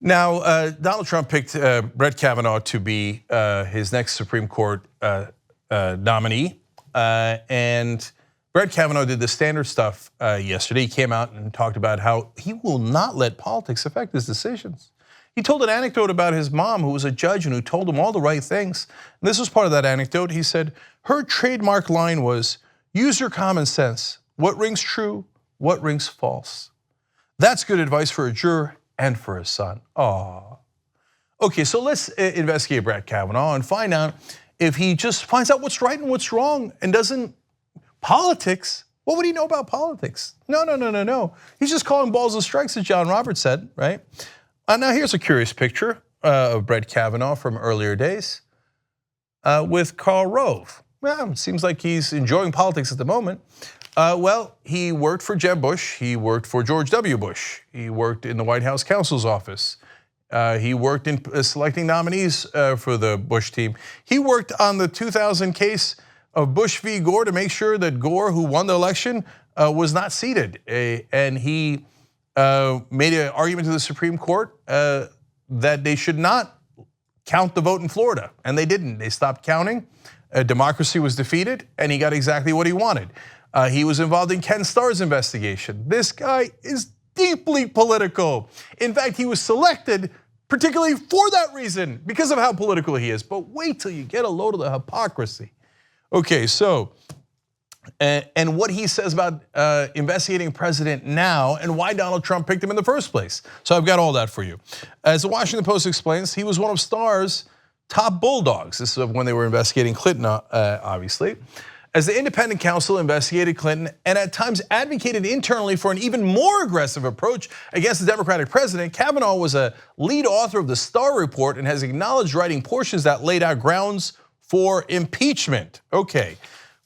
Now, Donald Trump picked Brett Kavanaugh to be his next Supreme Court nominee. And Brett Kavanaugh did the standard stuff yesterday. He came out and talked about how he will not let politics affect his decisions. He told an anecdote about his mom, who was a judge and who told him all the right things. And this was part of that anecdote. He said her trademark line was, "Use your common sense. What rings true? What rings false?" That's good advice for a juror and for his son. Aww. Okay, so let's investigate Brett Kavanaugh and find out if he just finds out what's right and what's wrong and doesn't politics. What would he know about politics? No. He's just calling balls and strikes, as John Roberts said, right? Now here's a curious picture of Brett Kavanaugh from earlier days with Karl Rove. Well, it seems like he's enjoying politics at the moment. Well, he worked for Jeb Bush. He worked for George W. Bush. He worked in the White House counsel's office. He worked in selecting nominees for the Bush team. He worked on the 2000 case of Bush v. Gore to make sure that Gore, who won the election, was not seated. And he made an argument to the Supreme Court that they should not count the vote in Florida, and they didn't. They stopped counting. Democracy was defeated, and he got exactly what he wanted. He was involved in Ken Starr's investigation. This guy is deeply political. In fact, he was selected particularly for that reason, because of how political he is. But wait till you get a load of the hypocrisy. Okay, so, and what he says about investigating president now and why Donald Trump picked him in the first place. So I've got all that for you. As the Washington Post explains, he was one of Starr's top bulldogs. This is when they were investigating Clinton, obviously. As the independent counsel investigated Clinton and at times advocated internally for an even more aggressive approach against the Democratic president, Kavanaugh was a lead author of the Starr Report and has acknowledged writing portions that laid out grounds for impeachment. Okay,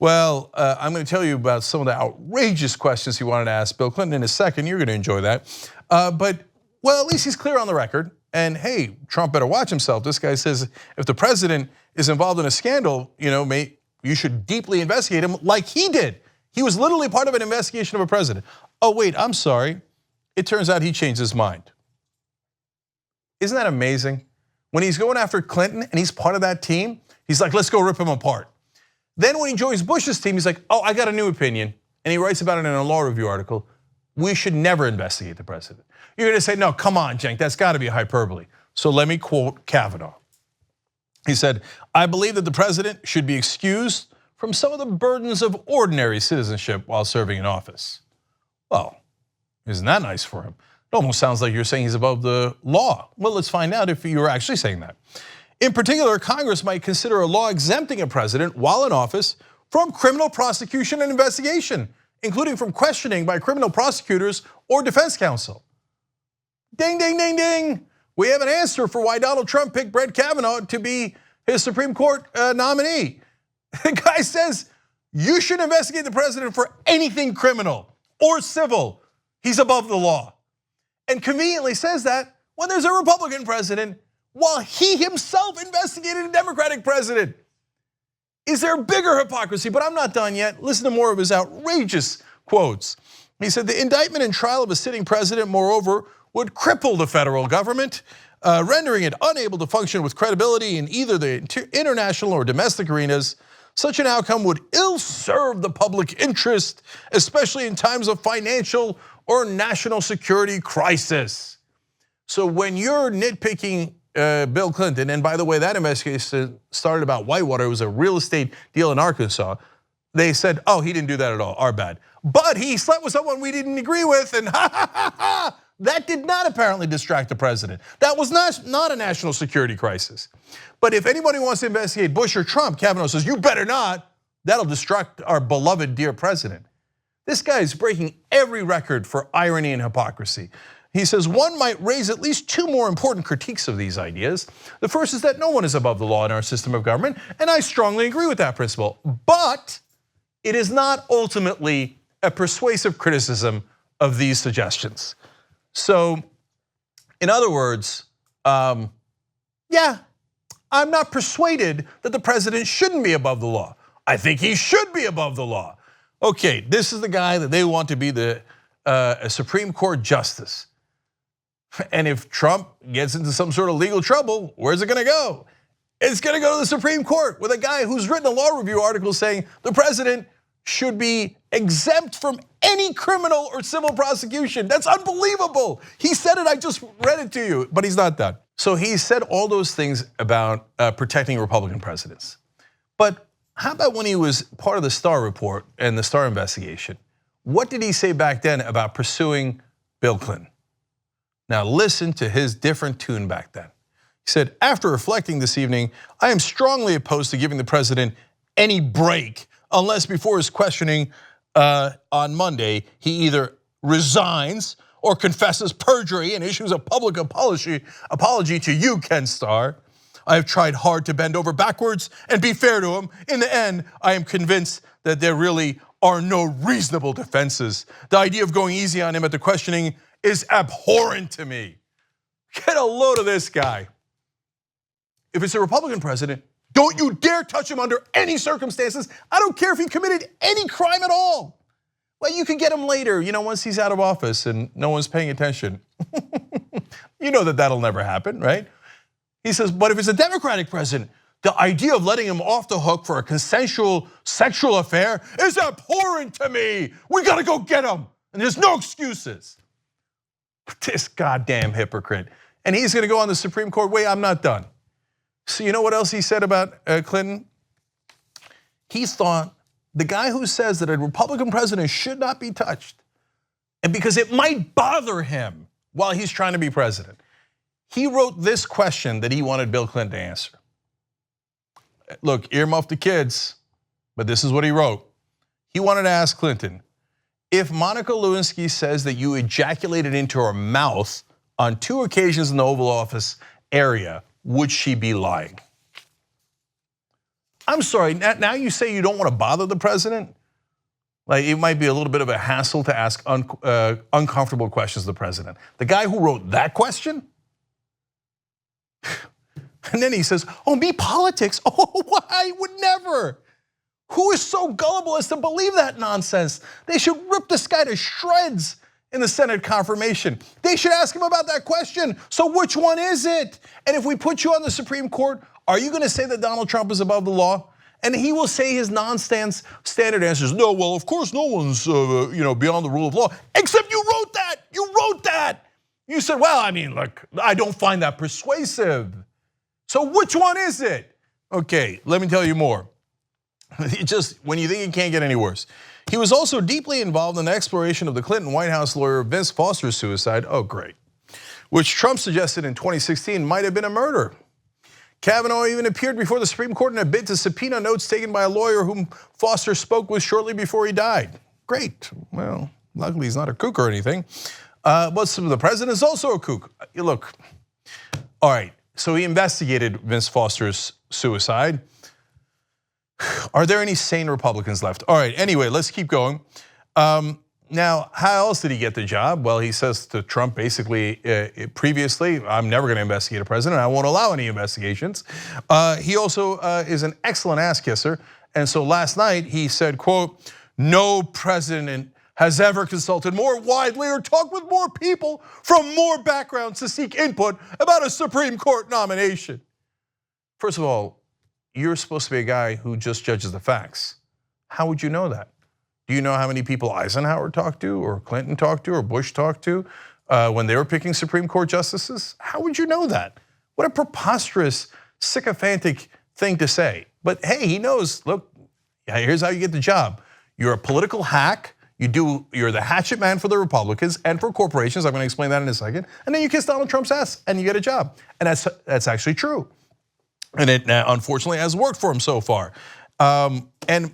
well, I'm going to tell you about some of the outrageous questions he wanted to ask Bill Clinton in a second. You're going to enjoy that. But, well, at least he's clear on the record. And hey, Trump better watch himself. This guy says if the president is involved in a scandal, you should deeply investigate him like he did. He was literally part of an investigation of a president. Oh wait, I'm sorry. It turns out he changed his mind. Isn't that amazing? When he's going after Clinton and he's part of that team, he's like, let's go rip him apart. Then when he joins Bush's team, he's like, oh, I got a new opinion. And he writes about it in a law review article. We should never investigate the president. You're gonna say, no, come on, Cenk, that's gotta be hyperbole. So let me quote Kavanaugh. He said, I believe that the president should be excused from some of the burdens of ordinary citizenship while serving in office. Well, isn't that nice for him? It almost sounds like you're saying he's above the law. Well, let's find out if you're actually saying that. In particular, Congress might consider a law exempting a president while in office from criminal prosecution and investigation, including from questioning by criminal prosecutors or defense counsel. Ding, ding, ding, ding. We have an answer for why Donald Trump picked Brett Kavanaugh to be his Supreme Court nominee. The guy says you should investigate the president for anything criminal or civil. He's above the law. And conveniently says that when there's a Republican president while he himself investigated a Democratic president. Is there bigger hypocrisy? But I'm not done yet. Listen to more of his outrageous quotes. He said the indictment and trial of a sitting president, moreover, would cripple the federal government, rendering it unable to function with credibility in either the international or domestic arenas. Such an outcome would ill-serve the public interest, especially in times of financial or national security crisis. So when you're nitpicking Bill Clinton, and by the way, that investigation started about Whitewater, it was a real estate deal in Arkansas. They said, oh, he didn't do that at all, our bad. But he slept with someone we didn't agree with, and that did not apparently distract the president. That was not a national security crisis. But if anybody wants to investigate Bush or Trump, Kavanaugh says, you better not. That'll distract our beloved dear president. This guy is breaking every record for irony and hypocrisy. He says one might raise at least two more important critiques of these ideas. The first is that no one is above the law in our system of government, and I strongly agree with that principle. But it is not ultimately a persuasive criticism of these suggestions. So, in other words, yeah, I'm not persuaded that the president shouldn't be above the law. I think he should be above the law. Okay, this is the guy that they want to be the Supreme Court justice. And if Trump gets into some sort of legal trouble, where's it gonna go? It's gonna go to the Supreme Court with a guy who's written a law review article saying the president should be exempt from any criminal or civil prosecution. That's unbelievable. He said it, I just read it to you, but he's not done. So he said all those things about protecting Republican presidents. But how about when he was part of the Starr report and the Starr investigation? What did he say back then about pursuing Bill Clinton? Now listen to his different tune back then. He said, after reflecting this evening, I am strongly opposed to giving the president any break unless before his questioning on Monday, he either resigns or confesses perjury and issues a public apology to you, Ken Starr. I have tried hard to bend over backwards and be fair to him. In the end, I am convinced that there really are no reasonable defenses. The idea of going easy on him at the questioning is abhorrent to me. Get a load of this guy. If it's a Republican president, don't you dare touch him under any circumstances. I don't care if he committed any crime at all. Well, you can get him later, once he's out of office and no one's paying attention. You know that that'll never happen, right? He says, but if it's a Democratic president, the idea of letting him off the hook for a consensual sexual affair is abhorrent to me. We gotta go get him, and there's no excuses. This goddamn hypocrite. And he's gonna go on the Supreme Court. Wait, I'm not done. So you know what else he said about Clinton? He thought the guy who says that a Republican president should not be touched, and because it might bother him while he's trying to be president, he wrote this question that he wanted Bill Clinton to answer. Look, earmuff the kids, but this is what he wrote. He wanted to ask Clinton, if Monica Lewinsky says that you ejaculated into her mouth on 2 occasions in the Oval Office area, would she be lying? I'm sorry, now you say you don't want to bother the president? Like it might be a little bit of a hassle to ask uncomfortable questions to the president. The guy who wrote that question? And then he says, oh, me politics, oh, I would never. Who is so gullible as to believe that nonsense? They should rip this guy to shreds in the Senate confirmation. They should ask him about that question. So which one is it? And if we put you on the Supreme Court, are you gonna say that Donald Trump is above the law? And he will say his non-standard answers. No, well, of course no one's beyond the rule of law, except you wrote that, You said, well, I mean, look, I don't find that persuasive. So which one is it? Okay, let me tell you more. Just when you think it can't get any worse. He was also deeply involved in the exploration of the Clinton White House lawyer Vince Foster's suicide, oh great, which Trump suggested in 2016 might have been a murder. Kavanaugh even appeared before the Supreme Court in a bid to subpoena notes taken by a lawyer whom Foster spoke with shortly before he died. Great, well, luckily he's not a kook or anything. But the president is also a kook. Look, all right, so he investigated Vince Foster's suicide. Are there any sane Republicans left? All right, anyway, let's keep going. Now, how else did he get the job? Well, he says to Trump basically previously, I'm never gonna investigate a president, I won't allow any investigations. He also is an excellent ass kisser. And so last night he said, quote, no president has ever consulted more widely or talked with more people from more backgrounds to seek input about a Supreme Court nomination. First of all, you're supposed to be a guy who just judges the facts. How would you know that? Do you know how many people Eisenhower talked to or Clinton talked to or Bush talked to when they were picking Supreme Court justices? How would you know that? What a preposterous, sycophantic thing to say. But hey, he knows, look, here's how you get the job. You're a political hack, you're the hatchet man for the Republicans and for corporations, I'm gonna explain that in a second, and then you kiss Donald Trump's ass and you get a job. And that's actually true. And it unfortunately has worked for him so far. And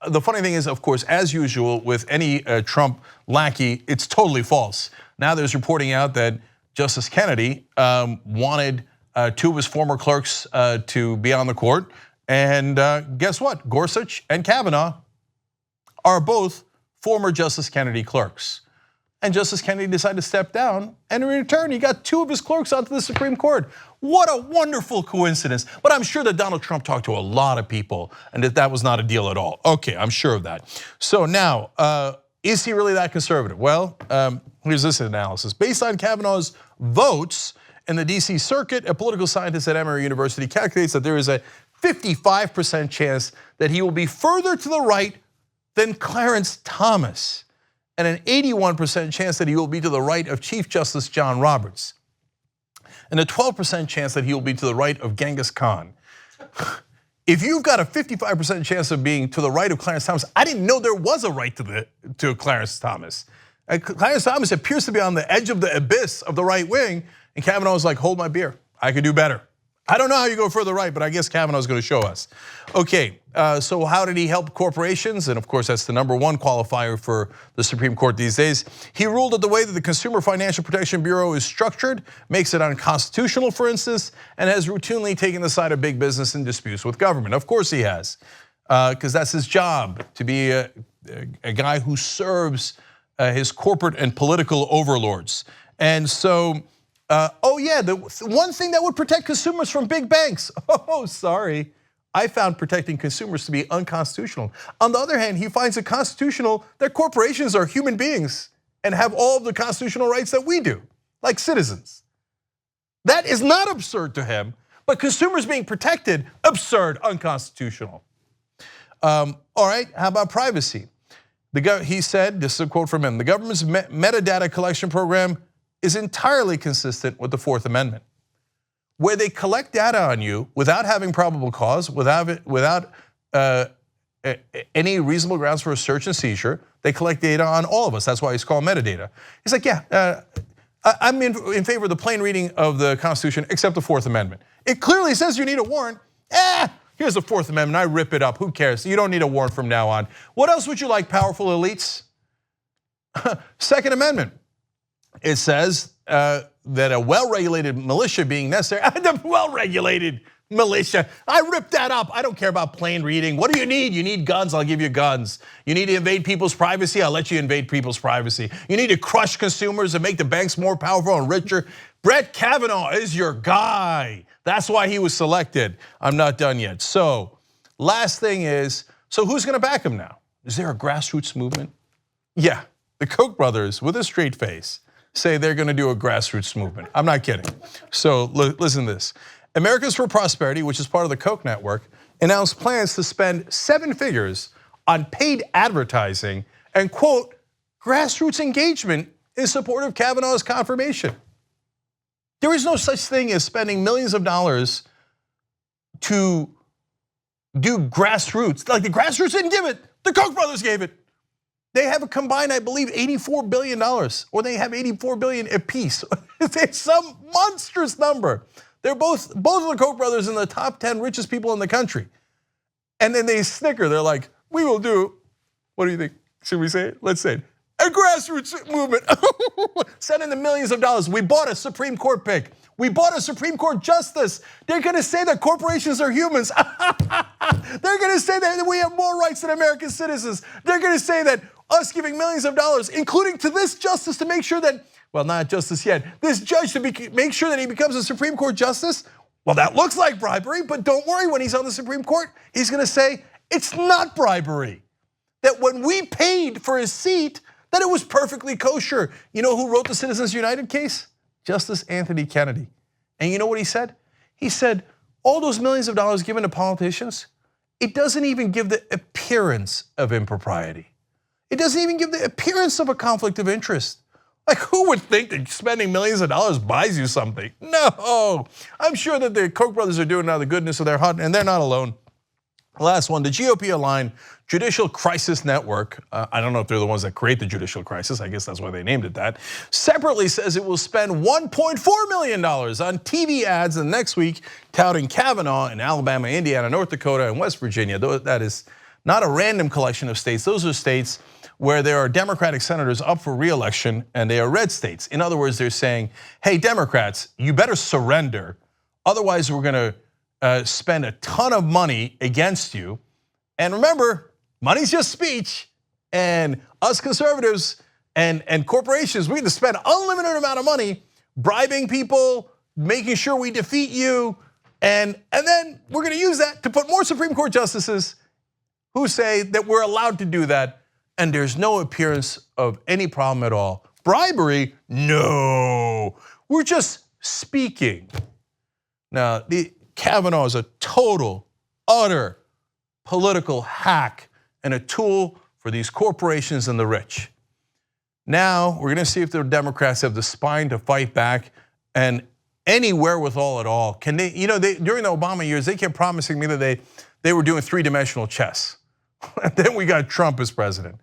the funny thing is, of course, as usual with any Trump lackey, it's totally false. Now there's reporting out that Justice Kennedy wanted 2 of his former clerks to be on the court. And guess what? Gorsuch and Kavanaugh are both former Justice Kennedy clerks. And Justice Kennedy decided to step down, and in return, he got 2 of his clerks onto the Supreme Court. What a wonderful coincidence. But I'm sure that Donald Trump talked to a lot of people and that was not a deal at all. Okay, I'm sure of that. So now, is he really that conservative? Well, here's this analysis. Based on Kavanaugh's votes in the DC circuit. A political scientist at Emory University calculates that there is a 55% chance that he will be further to the right than Clarence Thomas, and an 81% chance that he will be to the right of Chief Justice John Roberts, and a 12% chance that he will be to the right of Genghis Khan. If you've got a 55% chance of being to the right of Clarence Thomas, I didn't know there was a right to Clarence Thomas. Clarence Thomas appears to be on the edge of the abyss of the right wing, and Kavanaugh is like, hold my beer, I could do better. I don't know how you go further right, but I guess Kavanaugh's going to show us. Okay, so how did he help corporations? And of course, that's the #1 qualifier for the Supreme Court these days. He ruled that the way that the Consumer Financial Protection Bureau is structured makes it unconstitutional, for instance, and has routinely taken the side of big business in disputes with government. Of course he has, because that's his job, to be a guy who serves his corporate and political overlords. And so, oh yeah, the one thing that would protect consumers from big banks. Oh, sorry. I found protecting consumers to be unconstitutional. On the other hand, he finds it constitutional that corporations are human beings and have all of the constitutional rights that we do, like citizens. That is not absurd to him, but consumers being protected, absurd, unconstitutional. All right, how about privacy? He said, this is a quote from him, the government's metadata collection program is entirely consistent with the Fourth Amendment, where they collect data on you without having probable cause, without any reasonable grounds for a search and seizure. They collect data on all of us. That's why it's called metadata. He's like, yeah, I'm in favor of the plain reading of the Constitution, except the Fourth Amendment. It clearly says you need a warrant. Here's the Fourth Amendment, I rip it up, who cares? You don't need a warrant from now on. What else would you like, powerful elites? Second Amendment. It says that a well-regulated militia being necessary. The well-regulated militia, I ripped that up. I don't care about plain reading. What do you need? You need guns, I'll give you guns. You need to invade people's privacy, I'll let you invade people's privacy. You need to crush consumers and make the banks more powerful and richer. Brett Kavanaugh is your guy. That's why he was selected. I'm not done yet. So, last thing is, so who's gonna back him now? Is there a grassroots movement? Yeah, the Koch brothers with a straight face say they're gonna do a grassroots movement. I'm not kidding. So listen to this. Americans for Prosperity, which is part of the Koch network, announced plans to spend 7 figures on paid advertising and quote, grassroots engagement in support of Kavanaugh's confirmation. There is no such thing as spending millions of dollars to do grassroots. Like the grassroots didn't give it, the Koch brothers gave it. They have a combined, I believe, $84 billion, or they have $84 billion apiece. It's some monstrous number. They're both of the Koch brothers in the top 10 richest people in the country. And then they snicker, they're like, we will do, what do you think? Should we say it? Let's say it. A grassroots movement, sending the millions of dollars. We bought a Supreme Court pick. We bought a Supreme Court justice. They're gonna say that corporations are humans. They're gonna say that we have more rights than American citizens. They're gonna say that us giving millions of dollars, including to this justice to make sure that, well, not justice yet, this judge to make sure that he becomes a Supreme Court justice, well, that looks like bribery, but don't worry, when he's on the Supreme Court, he's gonna say it's not bribery. That when we paid for his seat, that it was perfectly kosher. You know who wrote the Citizens United case? Justice Anthony Kennedy. And you know what he said? He said, all those millions of dollars given to politicians, it doesn't even give the appearance of impropriety. It doesn't even give the appearance of a conflict of interest. Like, who would think that spending millions of dollars buys you something? No, I'm sure that the Koch brothers are doing out of the goodness of their heart, and they're not alone. Last one, the GOP-aligned Judicial Crisis Network, I don't know if they're the ones that create the judicial crisis, I guess that's why they named it that, separately says it will spend $1.4 million on TV ads in the next week touting Kavanaugh in Alabama, Indiana, North Dakota, and West Virginia. That is not a random collection of states. Those are states where there are Democratic senators up for re-election and they are red states. In other words, they're saying, hey, Democrats, you better surrender. Otherwise, we're gonna spend a ton of money against you. And remember, money's just speech. And us conservatives and corporations, we need to spend unlimited amount of money bribing people, making sure we defeat you. And then we're gonna use that to put more Supreme Court justices who say that we're allowed to do that. And there's no appearance of any problem at all. Bribery? No. We're just speaking. Now, Kavanaugh is a total, utter political hack and a tool for these corporations and the rich. Now, we're gonna see if the Democrats have the spine to fight back and any wherewithal at all. Can they, during the Obama years, they kept promising me that they were doing three-dimensional chess. Then we got Trump as president.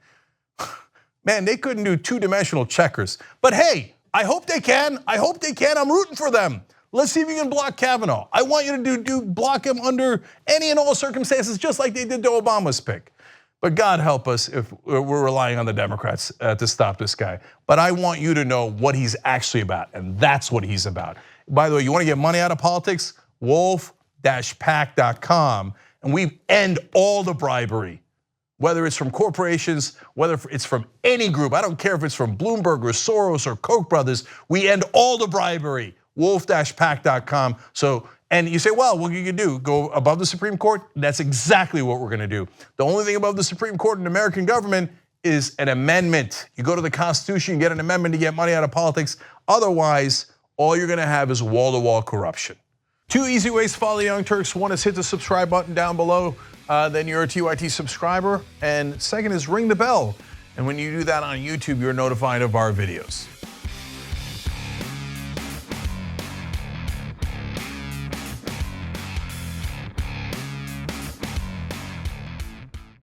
Man, they couldn't do two-dimensional checkers. But hey, I hope they can. I hope they can. I'm rooting for them. Let's see if you can block Kavanaugh. I want you to block him under any and all circumstances, just like they did to Obama's pick. But God help us if we're relying on the Democrats to stop this guy. But I want you to know what he's actually about, and that's what he's about. By the way, you want to get money out of politics? Wolf-pac.com, and we end all the bribery. Whether it's from corporations, whether it's from any group, I don't care if it's from Bloomberg or Soros or Koch brothers, we end all the bribery. Wolf-pac.com. And you say, well, what can you do? Go above the Supreme Court? That's exactly what we're gonna do. The only thing above the Supreme Court in American government is an amendment. You go to the Constitution, you get an amendment to get money out of politics. Otherwise, all you're gonna have is wall-to-wall corruption. Two easy ways to follow the Young Turks. One is hit the subscribe button down below, then you're a TYT subscriber. And second is ring the bell. And when you do that on YouTube, you're notified of our videos.